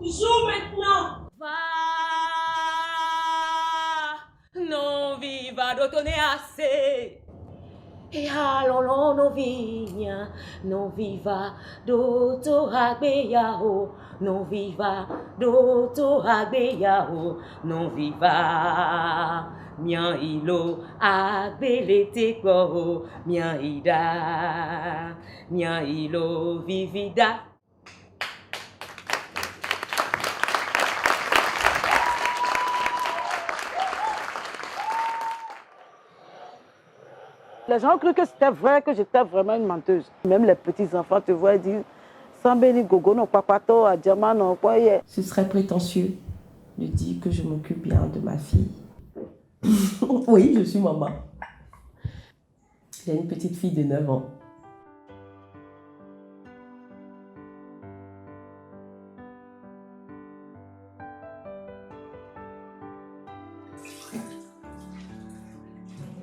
Joue maintenant. Va, non viva dotone assez. E allora non vigna, non viva doto agbeyaho, non viva doto agbeyaho, non viva. Mien ilo agbelete ko, mien ida, mien ilo vivida. Les gens ont cru que c'était vrai, que j'étais vraiment une menteuse. Même les petits-enfants te voient et disent Sambeni Gogo, non, papato, Adjama, non, quoi. Ce serait prétentieux de dire que je m'occupe bien de ma fille. Oui, je suis maman. J'ai une petite fille de 9 ans.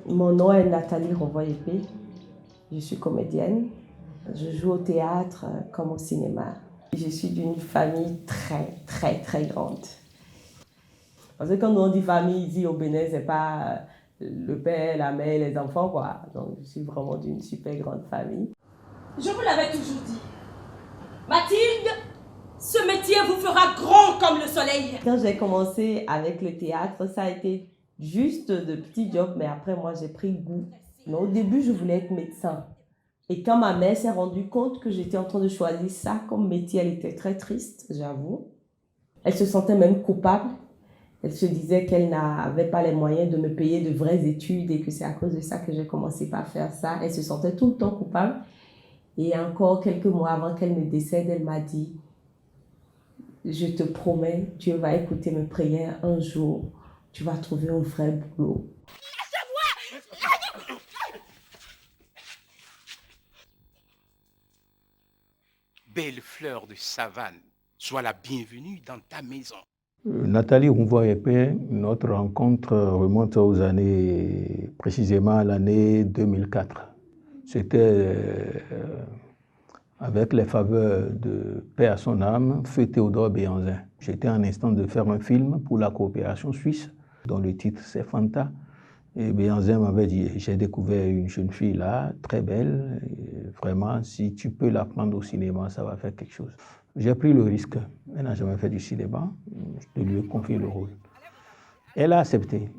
Mon nom est Nathalie Rovoy-Épée. Je suis comédienne. Je joue au théâtre comme au cinéma. Je suis d'une famille très grande. Parce que quand on dit famille ici au Bénin, c'est pas le père, la mère, les enfants, quoi. Donc, je suis vraiment d'une super grande famille. Je vous l'avais toujours dit. Mathilde, ce métier vous fera grand comme le soleil. Quand j'ai commencé avec le théâtre, ça a été juste de petits jobs, mais après, moi, j'ai pris goût. Mais au début, je voulais être médecin. Et quand ma mère s'est rendue compte que j'étais en train de choisir ça comme métier, elle était très triste, j'avoue. Elle se sentait même coupable. Elle se disait qu'elle n'avait pas les moyens de me payer de vraies études et que c'est à cause de ça que j'ai commencé par faire ça. Elle se sentait tout le temps coupable. Et encore quelques mois avant qu'elle ne décède, elle m'a dit « Je te promets, Dieu va écouter mes prières. Un jour, tu vas trouver un vrai boulot. » Belle fleur de savane, sois la bienvenue dans ta maison. Nathalie Rovoy-Épée, notre rencontre remonte aux années, précisément à l'année 2004. C'était avec les faveurs de paix à son âme, feu Théodore Béhanzin. J'étais en instance de faire un film pour la coopération suisse, dont le titre c'est Fanta. Et Béhanzin m'avait dit, j'ai découvert une jeune fille là, très belle, et vraiment, si tu peux la prendre au cinéma, ça va faire quelque chose. J'ai pris le risque, elle n'a jamais fait du cinéma, je lui ai confié le rôle. Elle a accepté,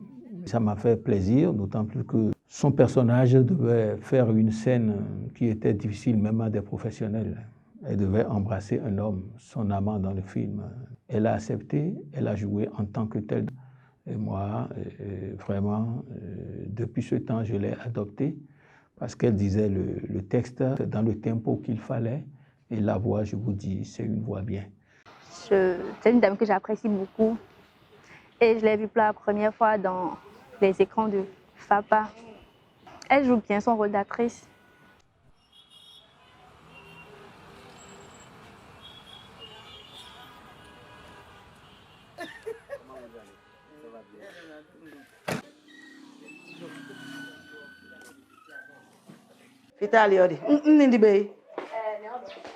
ça m'a fait plaisir, d'autant plus que son personnage devait faire une scène qui était difficile même à des professionnels. Elle devait embrasser un homme, son amant dans le film. Elle a accepté, elle a joué en tant que telle. Et moi, vraiment, depuis ce temps, je l'ai adoptée parce qu'elle disait le texte dans le tempo qu'il fallait. Et la voix, je vous dis, c'est une voix bien. C'est une dame que j'apprécie beaucoup. Et je l'ai vue pour la première fois dans les écrans de Fapa. Elle joue bien son rôle d'actrice.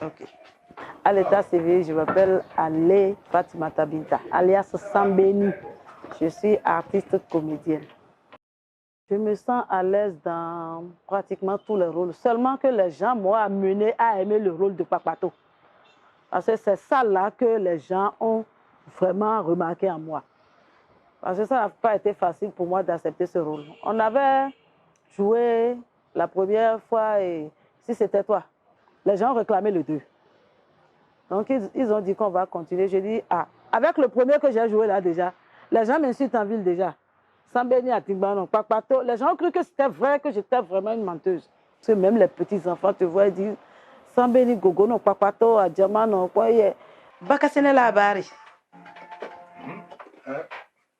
Ok. À l'état civil, je m'appelle Ale Fatimata Binta, alias Sambeni. Je suis artiste comédienne. Je me sens à l'aise dans pratiquement tous les rôles. Seulement que les gens m'ont amené à aimer le rôle de Papato. Parce que c'est ça là que les gens ont vraiment remarqué en moi. Parce que ça n'a pas été facile pour moi d'accepter ce rôle. On avait joué la première fois et si c'était toi, les gens réclamaient le 2. Donc ils ont dit qu'on va continuer. J'ai dit, ah, avec le premier que j'ai joué là déjà, les gens m'insultent en ville déjà. Sambeni Atingbanon, Papato, les gens ont cru que c'était vrai, que j'étais vraiment une menteuse. Parce que même les petits-enfants te voient et disent, Sambeni Gogo, non, Papato, Adjama, non, quoi, Bakasene la bari.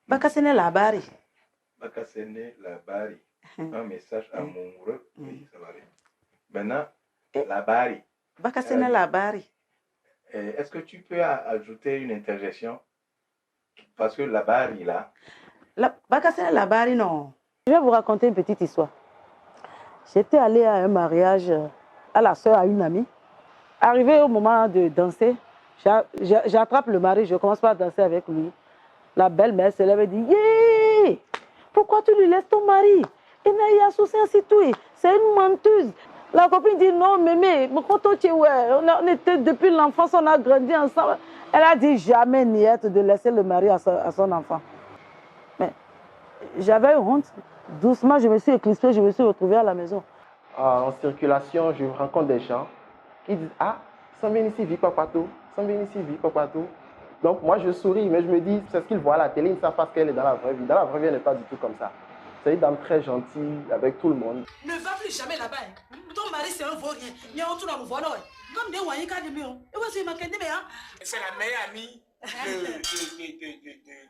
Bakasene la bari. Bakasene la bari. Un message amoureux. Oui, ça va bien. Maintenant, la bari. Bakasene la bari. Est-ce que tu peux ajouter une interjection? Parce que la bari, là. Bakasene la bari, non. Je vais vous raconter une petite histoire. J'étais allée à un mariage à la sœur à une amie. Arrivé au moment de danser, J'attrape le mari, je commence par danser avec lui. La belle-mère se lève et dit « Yeah! Pourquoi tu lui laisses ton mari? C'est une menteuse. » La copine dit « Non, mémé, on était depuis l'enfance, on a grandi ensemble. » Elle a dit jamais niette de laisser le mari à son enfant. Mais j'avais honte. Doucement, je me suis éclipsée, je me suis retrouvée à la maison. En circulation, je rencontre des gens qui disent « Ah, Sambeni ici vit Papato, Sambeni ici vit Papato. » Donc moi, je souris, mais je me dis, c'est ce qu'ils voient à la télé, ils ne savent pas ce qu'elle est dans la vraie vie. Dans la vraie vie, elle n'est pas du tout comme ça. C'est une dame très gentille avec tout le monde. Ne va plus jamais là-bas. Ton mari, c'est un vaurien. C'est la meilleure amie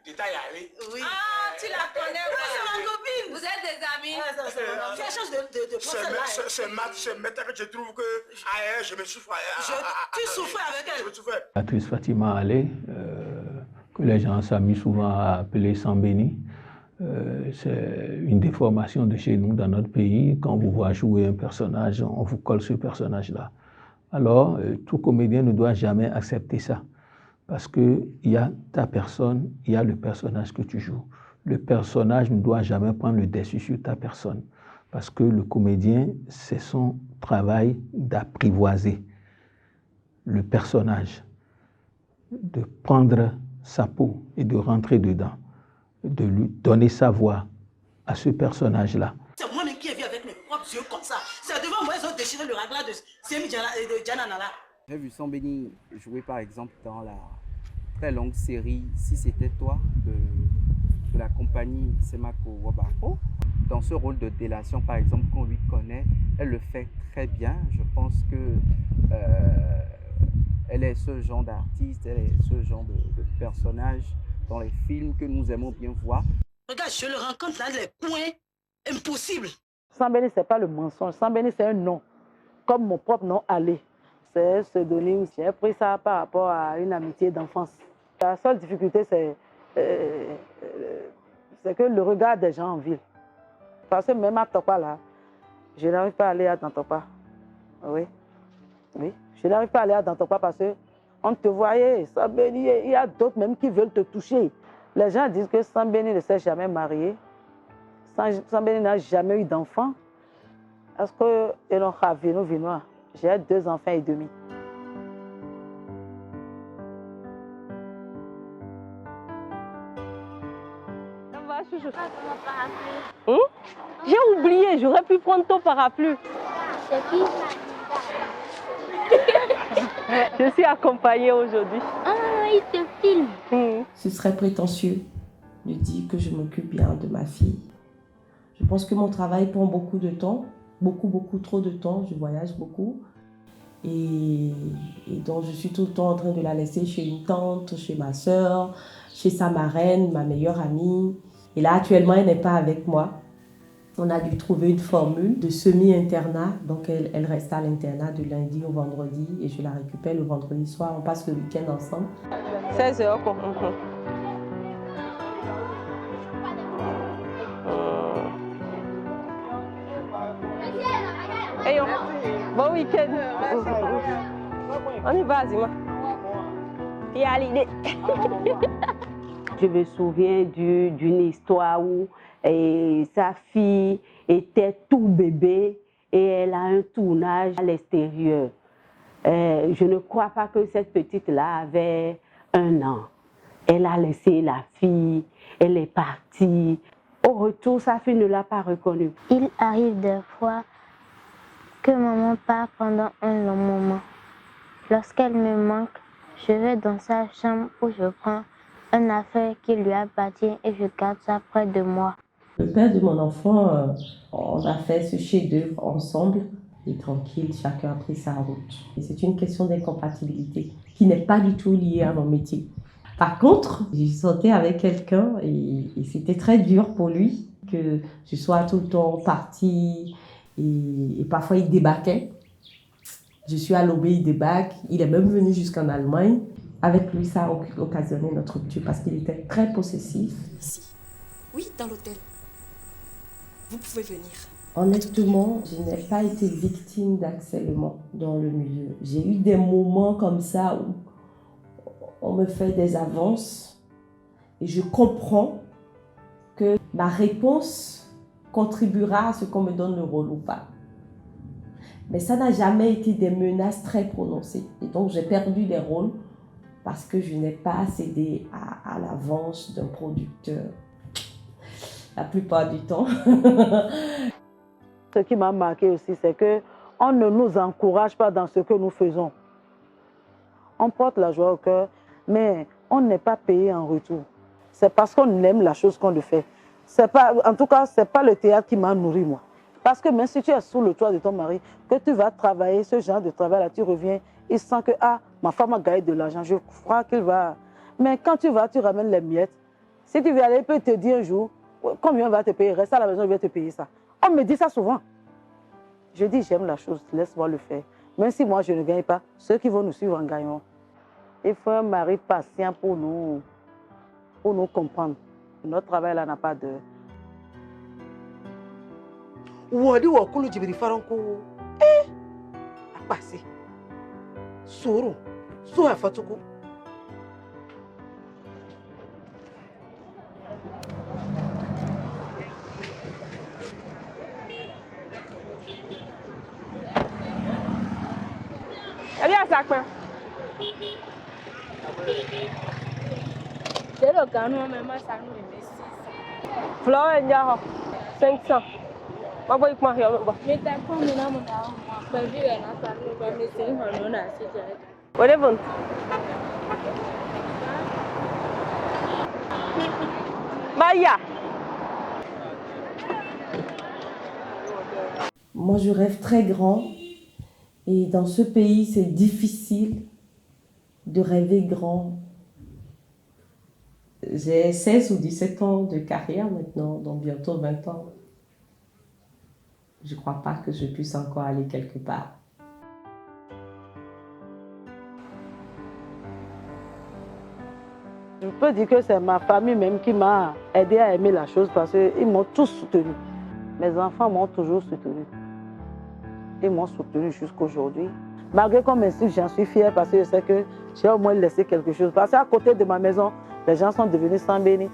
de Tayari. Oui. Ah, tu la connais pas. C'est ma copine. Vous êtes des amis. Tu as changé de procès là. Ce matin que je trouve que je me souffre. Tu souffrais avec elle. Je me souffrais. L'actrice Fatima Allé, que les gens s'amusent souvent à appeler Sambeni, c'est une déformation de chez nous, dans notre pays. Quand vous voyez jouer un personnage, on vous colle ce personnage-là. Alors, tout comédien ne doit jamais accepter ça. Parce qu'il y a ta personne, il y a le personnage que tu joues. Le personnage ne doit jamais prendre le dessus sur ta personne. Parce que le comédien, c'est son travail d'apprivoiser le personnage, de prendre sa peau et de rentrer dedans, de lui donner sa voix à ce personnage-là. C'est moi-même qui ai vu avec mes propres yeux comme ça. C'est devant moi, ils ont déchiré le raglan de Semi Diana Nala. J'ai vu Sambeni jouer par exemple dans la très longue série Si c'était toi de la compagnie Semako Wabako. Dans ce rôle de délation par exemple qu'on lui connaît, elle le fait très bien. Je pense que elle est ce genre d'artiste, elle est ce genre de personnage dans les films que nous aimons bien voir. Regarde, je le rencontre dans les coins impossibles. Sambeni, ce n'est pas le mensonge. Sambeni, c'est un nom, comme mon propre nom, Ali. C'est un pseudonyme. J'ai pris ça par rapport à une amitié d'enfance. La seule difficulté, c'est que le regard des gens en ville. Parce que même à Topa, là, je n'arrive pas à aller à Dantopa. Oui. Oui. Je n'arrive pas à aller à Dantopa parce qu'on te voyait, Sambeni, il y a d'autres même qui veulent te toucher. Les gens disent que Sambeni ne s'est jamais marié. Sambeni n'a jamais eu d'enfant. Est-ce que j'ai 2 enfants et demi. Ça va, chouchou? J'ai oublié, j'aurais pu prendre ton parapluie. C'est qui? Je suis accompagnée aujourd'hui. Ah, il te filme. Ce serait prétentieux de dire que je m'occupe bien de ma fille. Je pense que mon travail prend beaucoup de temps, beaucoup trop de temps. Je voyage beaucoup. Et donc, je suis tout le temps en train de la laisser chez une tante, chez ma soeur, chez sa marraine, ma meilleure amie. Et là, actuellement, elle n'est pas avec moi. On a dû trouver une formule de semi-internat. Donc, elle reste à l'internat de lundi au vendredi et je la récupère le vendredi soir. On passe le week-end ensemble. 16h, quoi. Hey, bon week-end. On y va, dis-moi. Et à l'idée. Je me souviens d'une histoire où sa fille était tout bébé et elle a un tournage à l'extérieur. Je ne crois pas que cette petite-là avait 1 an. Elle a laissé la fille, elle est partie. Au retour, sa fille ne l'a pas reconnue. Il arrive des fois que maman part pendant un long moment. Lorsqu'elle me manque, je vais dans sa chambre où je prends une affaire qui lui appartient et je garde ça près de moi. Le père de mon enfant, on a fait ce chef-d'œuvre ensemble et tranquille, chacun a pris sa route. Et c'est une question d'incompatibilité qui n'est pas du tout liée à mon métier. Par contre, j'ai sauté avec quelqu'un et c'était très dur pour lui que je sois tout le temps partie et parfois il débarquait. Je suis à l'Aubé, il débarque. Il est même venu jusqu'en Allemagne. Avec lui, ça a occasionné notre rupture parce qu'il était très possessif. Ici. Oui, dans l'hôtel. Vous pouvez venir. Honnêtement, je n'ai pas été victime d'harcèlement dans le milieu. J'ai eu des moments comme ça on me fait des avances et je comprends que ma réponse contribuera à ce qu'on me donne le rôle ou pas. Mais ça n'a jamais été des menaces très prononcées. Et donc, j'ai perdu des rôles parce que je n'ai pas cédé à l'avance d'un producteur. La plupart du temps. Ce qui m'a marqué aussi, c'est qu'on ne nous encourage pas dans ce que nous faisons. On porte la joie au cœur, mais on n'est pas payé en retour. C'est parce qu'on aime la chose qu'on le fait. En tout cas, ce n'est pas le théâtre qui m'a nourri, moi. Parce que même si tu es sous le toit de ton mari, que tu vas travailler ce genre de travail-là, tu reviens, il sent que, ah, ma femme a gagné de l'argent, je crois qu'il va... Mais quand tu vas, tu ramènes les miettes. Si tu veux aller, il peut te dire un jour, combien on va te payer, reste à la maison, je vais te payer ça. On me dit ça souvent. Je dis, j'aime la chose, laisse-moi le faire. Même si moi, je ne gagne pas, ceux qui vont nous suivre en gagnant. Il faut un mari patient pour nous comprendre. Notre travail là n'a pas d'heure. Wadi wakulu jibiri faranko apasi soro so afatuko Allez à ça quoi. C'est le gagnant même ça nous met 600. Fleur et 500. Mais t'as pas mon amour moi pas vu la famille va me c'est on a assez direct. Whatever. Maya. Moi, je rêve très grand et dans ce pays, c'est difficile de rêver grand. J'ai 16 ou 17 ans de carrière maintenant, donc bientôt 20 ans. Je ne crois pas que je puisse encore aller quelque part. Je peux dire que c'est ma famille même qui m'a aidé à aimer la chose parce qu'ils m'ont tous soutenu. Mes enfants m'ont toujours soutenu. Ils m'ont soutenu jusqu'aujourd'hui. Malgré qu'on m'insulte, j'en suis fière parce que je sais que j'ai au moins laissé quelque chose. Parce qu'à côté de ma maison, les gens sont devenus sans béni.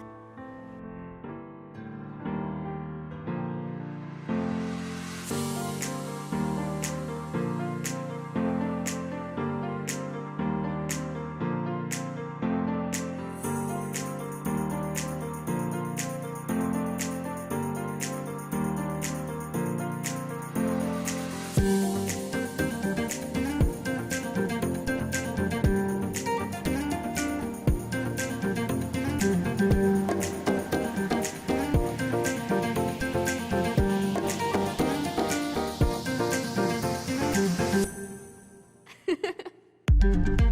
Thank you.